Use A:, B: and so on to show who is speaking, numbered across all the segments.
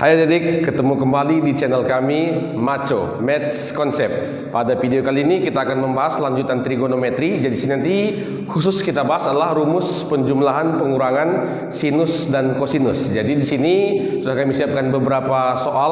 A: Hai adik, ketemu kembali di channel kami Macho Maths Concept. Pada video kali ini kita akan membahas lanjutan trigonometri. Jadi sini nanti khusus kita bahas adalah rumus penjumlahan pengurangan sinus dan kosinus. Jadi di sini sudah kami siapkan beberapa soal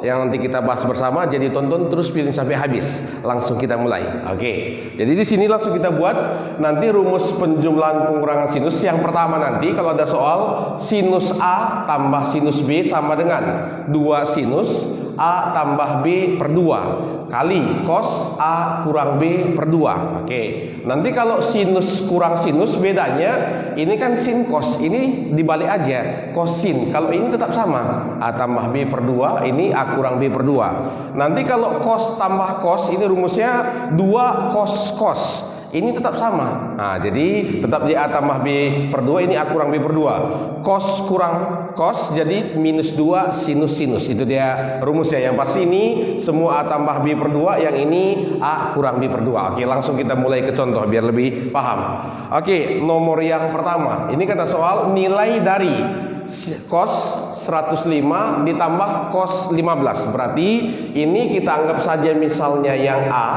A: yang nanti kita bahas bersama. Jadi tonton terus pilih sampai habis. Langsung kita mulai. Oke. Jadi di sini langsung kita buat nanti rumus penjumlahan pengurangan sinus. Yang pertama nanti kalau ada soal sinus A tambah sinus B sama dengan 2 sinus A tambah B per 2 kali cos A kurang B per 2. Oke. Nanti kalau sinus kurang sinus bedanya ini kan sin cos, ini dibalik aja cos sin. Kalau ini tetap sama A tambah B per 2, ini A kurang B per 2. Nanti kalau cos tambah cos ini rumusnya 2 cos cos. Ini tetap sama. Nah, jadi tetap di A tambah B per 2, ini A kurang B per 2. Cos kurang cos jadi minus 2 sinus sinus. Itu dia rumusnya. Yang pasti ini semua A tambah B per 2, yang ini A kurang B per 2. Oke, langsung kita mulai ke contoh biar lebih paham. Oke, nomor yang pertama. Ini kata soal nilai dari cos 105 ditambah cos 15. Berarti ini kita anggap saja misalnya yang A,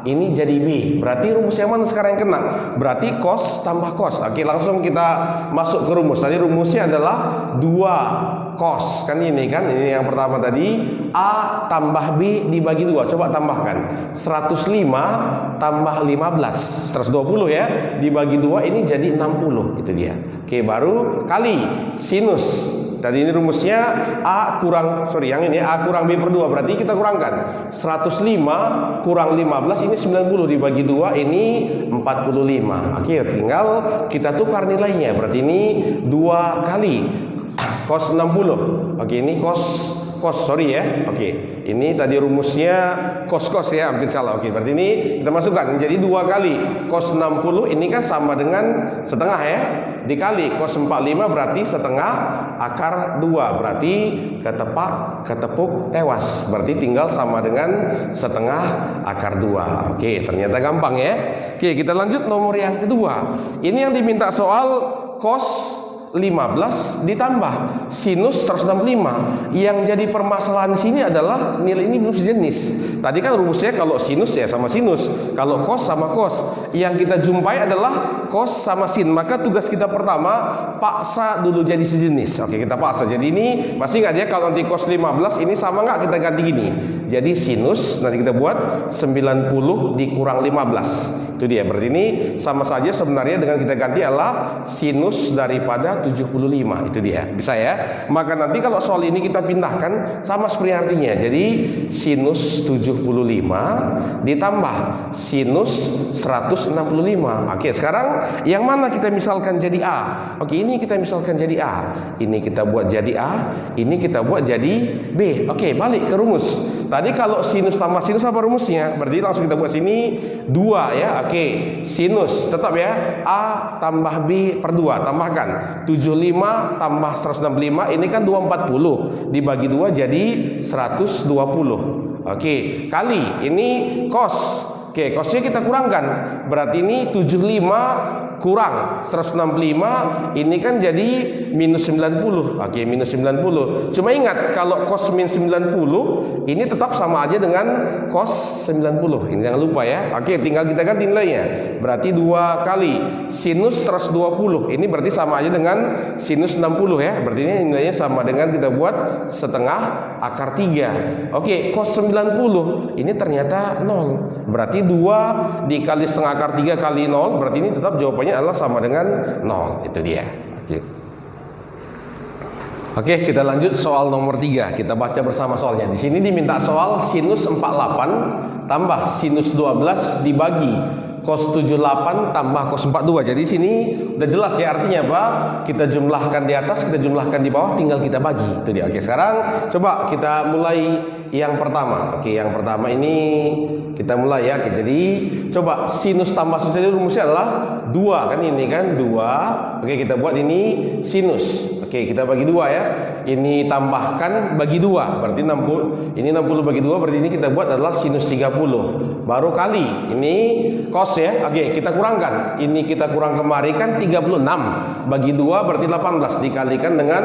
A: ini jadi B. Berarti rumus yang mana sekarang yang kena? Berarti cos tambah cos. Oke, langsung kita masuk ke rumus. Tadi rumusnya adalah 2 cos. Kan ini kan, ini yang pertama tadi A tambah B dibagi 2. Coba tambahkan. 105 tambah 15, 120 ya. Dibagi 2 ini jadi 60. Itu dia. Oke, baru kali sinus. Tadi ini rumusnya A kurang, yang ini A kurang B per 2. Berarti kita kurangkan 105 kurang 15, ini 90 dibagi 2, ini 45. Oke, tinggal kita tukar nilainya. Berarti ini 2 kali cos 60. Oke, ini cos ya. Oke, ini tadi rumusnya cos ya, mungkin salah. Oke, berarti ini kita masukkan jadi 2 kali cos 60, ini kan sama dengan setengah ya, dikali cos 45 berarti setengah akar 2, berarti ketepuk tewas, berarti tinggal sama dengan setengah akar 2. Oke, ternyata gampang ya. Oke, kita lanjut nomor yang kedua. Ini yang diminta soal cos 15 ditambah sinus 165. Yang jadi permasalahan sini adalah nilai ini belum sejenis. Tadi kan rumusnya kalau sinus ya sama sinus, kalau cos sama cos. Yang kita jumpai adalah cos sama sin. Maka tugas kita pertama paksa dulu jadi sejenis. Oke, kita paksa. Jadi ini masih ingat ya, kalau nanti cos 15 ini sama nggak, kita ganti gini. Jadi sinus nanti kita buat 90 dikurang 15. Itu dia. Berarti ini sama saja sebenarnya dengan kita ganti adalah sinus daripada 75. Itu dia. Bisa ya. Maka nanti kalau soal ini kita pindahkan sama seperti artinya. Jadi sinus 75 ditambah sinus 165. Oke, sekarang yang mana kita misalkan jadi A? Oke, ini kita misalkan jadi A. Ini kita buat jadi A, ini kita buat jadi B. Oke, balik ke rumus. Tadi kalau sinus tambah sinus apa rumusnya? Berarti langsung kita buat sini 2 ya. Oke, sinus tetap ya, A tambah B per 2, tambahkan 75 tambah 165, ini kan 240 dibagi 2 jadi 120. Oke, kali ini cos. Oke, cosnya kita kurangkan, berarti ini 75 kurang 165, ini kan jadi minus 90. Oke, minus 90. Cuma ingat, kalau cos min 90 ini tetap sama aja dengan cos 90. Ini jangan lupa ya. Oke, tinggal kita ganti nilainya. Berarti 2 kali sinus 120. Ini berarti sama aja dengan sinus 60 ya. Berarti ini nilainya sama dengan kita buat setengah akar 3. Oke, cos 90 ini ternyata 0. Berarti 2 dikali setengah akar 3 kali 0, berarti ini tetap jawabannya adalah sama dengan 0. Itu dia. Oke, kita lanjut soal nomor 3. Kita baca bersama soalnya. Di sini diminta soal sinus 48 tambah sinus 12 dibagi cos 78 tambah cos 42. Jadi sini udah jelas ya artinya apa? Kita jumlahkan di atas, kita jumlahkan di bawah, tinggal kita bagi. Itu dia. Oke, sekarang coba kita mulai yang pertama. Oke, yang pertama ini Kita mulai ya. Oke, jadi coba sinus tambah sinus ini rumusnya adalah 2 kan, ini kan 2. Oke, kita buat ini sinus. Oke, kita bagi 2 ya. Ini tambahkan bagi 2 berarti 60. Ini 60 bagi 2 berarti ini kita buat adalah sinus 30. Baru kali ini cos ya. Oke, kita kurangkan. Ini kita kurang kemari kan 36 bagi 2 berarti 18 dikalikan dengan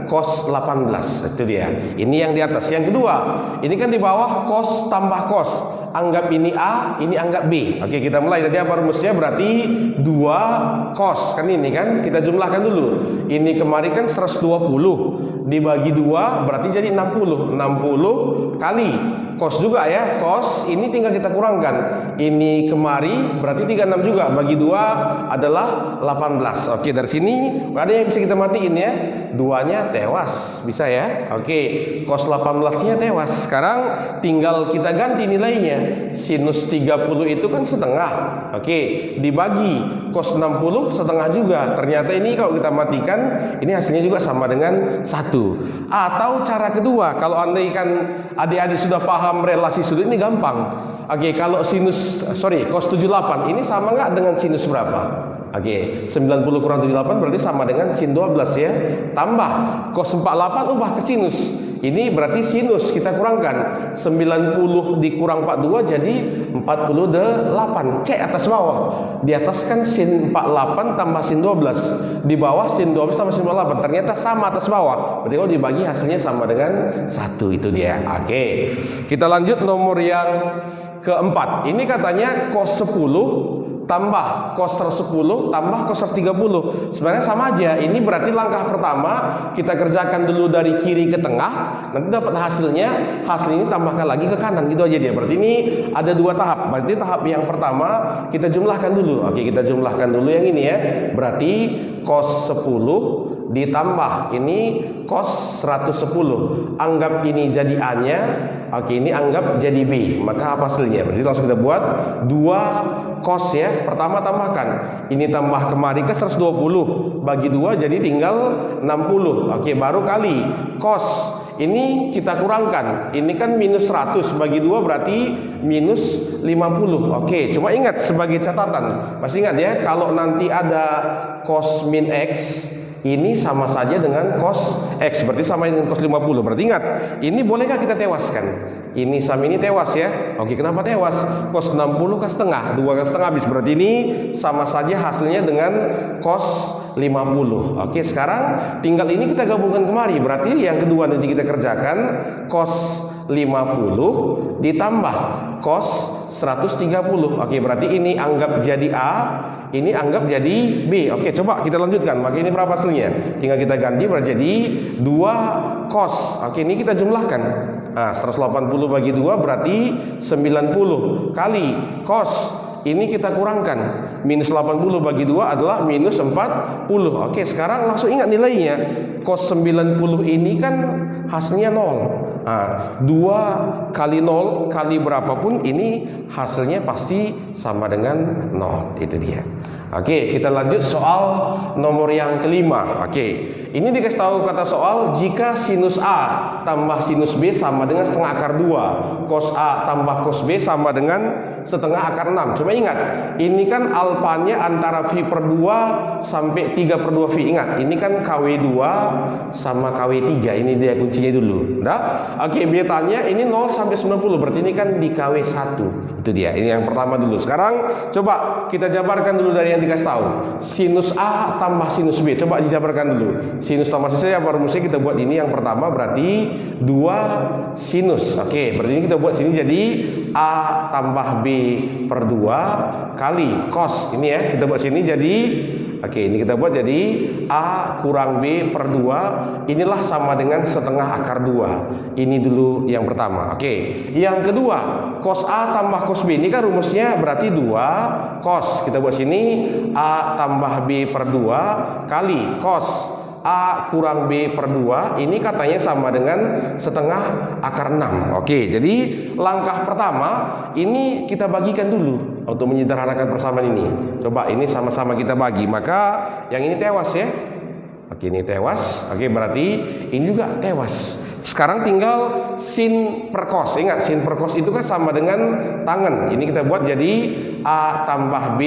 A: cos 18. Itu dia. Ini yang di atas. Yang kedua, ini kan di bawah cos tambah cos. Anggap ini A, ini anggap B. Oke, kita mulai. Tadi apa rumusnya? Berarti 2 cos. Kan ini kan, kita jumlahkan dulu. Ini kemarin kan 120 dibagi 2 berarti jadi 60. 60 kali cos juga ya. Cos ini tinggal kita kurangkan. Ini kemari berarti 36 juga. Bagi 2 adalah 18. Oke, dari sini ada yang bisa kita matiin ya. 2-nya tewas, bisa ya. Oke, cos 18-nya tewas. Sekarang tinggal kita ganti nilainya. Sinus 30 itu kan setengah. Oke, dibagi cos 60 setengah juga. Ternyata ini kalau kita matikan, ini hasilnya juga sama dengan 1. Atau cara kedua, kalau andaikan adik-adik sudah paham relasi sudut, ini gampang. Oke, kalau cos 78 ini sama nggak dengan sinus berapa? Oke, 90 kurang 78 berarti sama dengan sin 12 ya. Tambah cos 48 ubah ke sinus. Ini berarti sinus kita kurangkan. 90 dikurang 42 jadi 48. Cek atas bawah. Di atas kan sin 48 tambah sin 12. Di bawah sin 12 tambah sin 48. Ternyata sama atas bawah. Berarti kalau dibagi hasilnya sama dengan 1. Itu dia. Oke. Kita lanjut nomor yang keempat. Ini katanya cos 10 tambah cos 10 tambah cos 30. Sebenarnya sama aja. Ini berarti langkah pertama kita kerjakan dulu dari kiri ke tengah. Nanti dapat hasilnya ini tambahkan lagi ke kanan. Gitu aja dia. Berarti ini ada 2 tahap. Berarti tahap yang pertama kita jumlahkan dulu. Oke, kita jumlahkan dulu yang ini ya. Berarti cos 10 ditambah ini cos 110. Anggap ini jadi A-nya. Oke, ini anggap jadi B. Maka apa hasilnya? Berarti langsung kita buat 2 cos ya. Pertama tambahkan. Ini tambah kemari ke 120. Bagi 2 jadi tinggal 60. Oke, baru kali cos. Ini kita kurangkan. Ini kan minus 100 bagi 2 berarti minus 50. Oke, cuma ingat sebagai catatan. Masih ingat ya, kalau nanti ada cos min X, ini sama saja dengan cos X, berarti sama dengan cos 50. Berarti ingat, ini bolehkah kita tewaskan? Ini sama ini tewas ya. Oke, kenapa tewas? Cos 60 ke setengah, 2 ke setengah habis. Berarti ini sama saja hasilnya dengan cos 50. Oke, sekarang tinggal ini kita gabungkan kemari. Berarti yang kedua nanti kita kerjakan cos 50 ditambah cos 130. Oke, berarti ini anggap jadi A, ini anggap jadi B. Oke, coba kita lanjutkan. Maka ini berapa hasilnya? Tinggal kita ganti berarti jadi 2 cos. Oke, ini kita jumlahkan. Nah, 180 bagi 2 berarti 90 kali cos. Ini kita kurangkan. Minus 80 bagi 2 adalah minus 40. Oke, sekarang langsung ingat nilainya. Cos 90 ini kan hasilnya 0. Nah, 2 kali 0 kali berapapun ini hasilnya pasti sama dengan 0. Itu dia. Oke, kita lanjut soal nomor yang kelima. Oke, ini dikasih tahu kata soal jika sinus A tambah sinus B sama dengan setengah akar 2, cos A tambah cos B sama dengan setengah akar 6. Cuma ingat, ini kan alfanya antara V per 2 sampai 3 per 2 V. Ingat, ini kan KW2 sama KW3. Ini dia kuncinya dulu. Nah, oke, betanya ini 0 sampai 90. Berarti ini kan di KW1. Itu dia. Ini yang pertama dulu. Sekarang coba kita jabarkan dulu dari yang dikasih tahu. Sinus A tambah sinus B. Coba dijabarkan dulu. Sinus tambah sinus A, rumusnya kita buat ini yang pertama berarti 2 sinus. Oke, berarti ini kita buat sini jadi A tambah B per 2 kali cos. Ini ya, kita buat sini jadi, oke, ini kita buat jadi A kurang B per 2. Inilah sama dengan setengah akar 2. Ini dulu yang pertama. Oke, yang kedua, cos A tambah cos B. Ini kan rumusnya berarti 2 cos. Kita buat sini A tambah B per 2 kali cos A kurang B per 2. Ini katanya sama dengan setengah akar 6. Oke, jadi langkah pertama ini kita bagikan dulu untuk menyederhanakan persamaan ini. Coba ini sama-sama kita bagi. Maka yang ini tewas ya. Oke, ini tewas. Oke, berarti ini juga tewas. Sekarang tinggal sin per cos. Ingat, sin per cos itu kan sama dengan tangen. Ini kita buat jadi A tambah B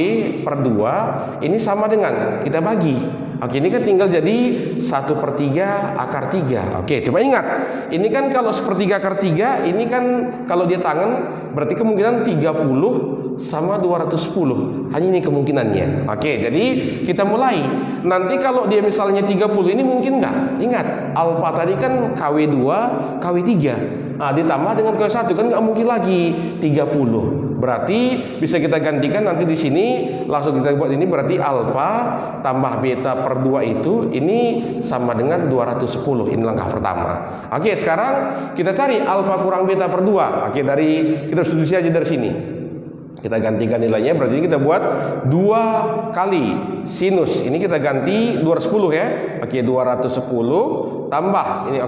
A: per 2. Ini sama dengan kita bagi. Oke, ini kan tinggal jadi 1/3 akar 3. Oke, coba ingat. Ini kan kalau 1/3 akar 3, ini kan kalau dia tangen berarti kemungkinan 30 sama 210. Hanya ini kemungkinannya. Oke, jadi kita mulai. Nanti kalau dia misalnya 30, ini mungkin nggak? Ingat, alfa tadi kan KW2, KW3. Nah, ditambah dengan KW1 kan nggak mungkin lagi 30. Berarti bisa kita gantikan nanti di sini langsung kita buat ini berarti alfa tambah beta per 2 itu ini sama dengan 210. Ini langkah pertama. Oke, sekarang kita cari alfa kurang beta per 2. Oke, kita tulis aja dari sini. Kita gantikan nilainya, berarti kita buat 2 kali sinus. Ini kita ganti 210 ya. Oke, 210 tambah ini,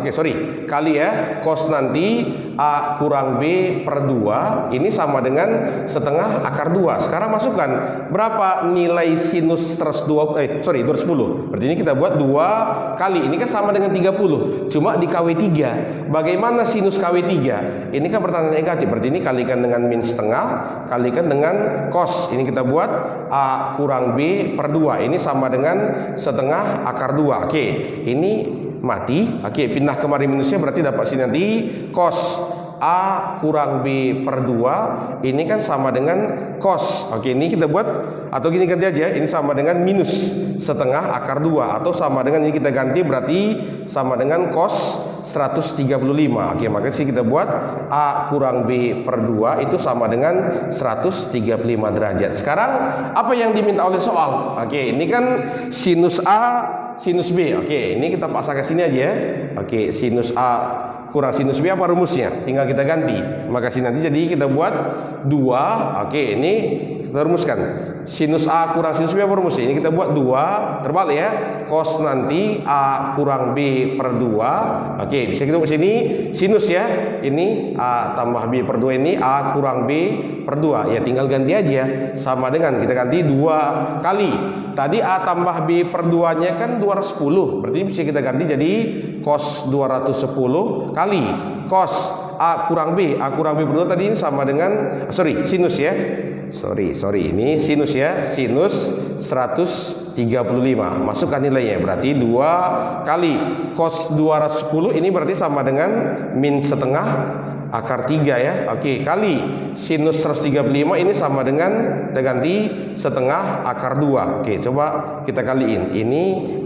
A: kali ya, cos nanti A kurang B per 2 ini sama dengan setengah akar 2. Sekarang masukkan berapa nilai sinus 210. Berarti ini kita buat 2 kali. Ini kan sama dengan 30, cuma di KW3. Bagaimana sinus KW3? Ini kan pertanyaan negatif, berarti ini kalikan dengan min setengah, kalikan dengan cos. Ini kita buat A kurang B per 2. Ini sama dengan setengah akar 2. Oke, ini mati. Oke, pindah kemari minusnya, berarti dapat sini nanti cos A kurang B per 2. Ini kan sama dengan cos. Oke, ini kita buat, atau gini ganti aja, ini sama dengan minus setengah akar 2, atau sama dengan ini kita ganti berarti sama dengan cos 135. Oke, maka sih kita buat A kurang B per 2 itu sama dengan 135 derajat. Sekarang apa yang diminta oleh soal? Oke, ini kan sinus A sinus B. Oke, ini kita pasang ke sini aja ya. Oke, sinus A kurang sinus B apa rumusnya? Tinggal kita ganti. Maka sini nanti jadi kita buat 2. Oke, ini kita rumuskan. Sinus A kurang sinus B apa rumusnya? Ini kita buat 2 terbalik ya. Cos nanti A kurang B per 2. Oke, bisa kita buat sini sinus ya. Ini A tambah B per 2, ini A kurang B per 2. Ya tinggal ganti aja. Sama dengan kita ganti 2 kali. Tadi A tambah B per 2-nya kan 210. Berarti bisa kita ganti jadi cos 210 kali cos A kurang B. A kurang B per 2 tadi ini sama dengan sinus ya. Ini sinus ya. Sinus 135. Masukkan nilainya. Berarti 2 kali cos 210 ini berarti sama dengan min setengah akar 3 ya. Oke, kali sinus 135 ini sama dengan kita ganti setengah akar 2. Oke, coba kita kaliin. Ini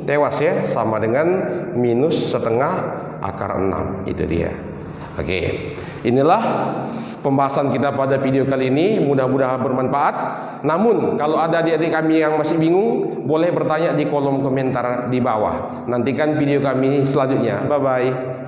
A: tewas ya, sama dengan minus setengah akar 6. Itu dia. Oke, inilah pembahasan kita pada video kali ini. Mudah-mudahan bermanfaat. Namun kalau ada adik-adik kami yang masih bingung, boleh bertanya di kolom komentar di bawah. Nantikan video kami selanjutnya. Bye-bye.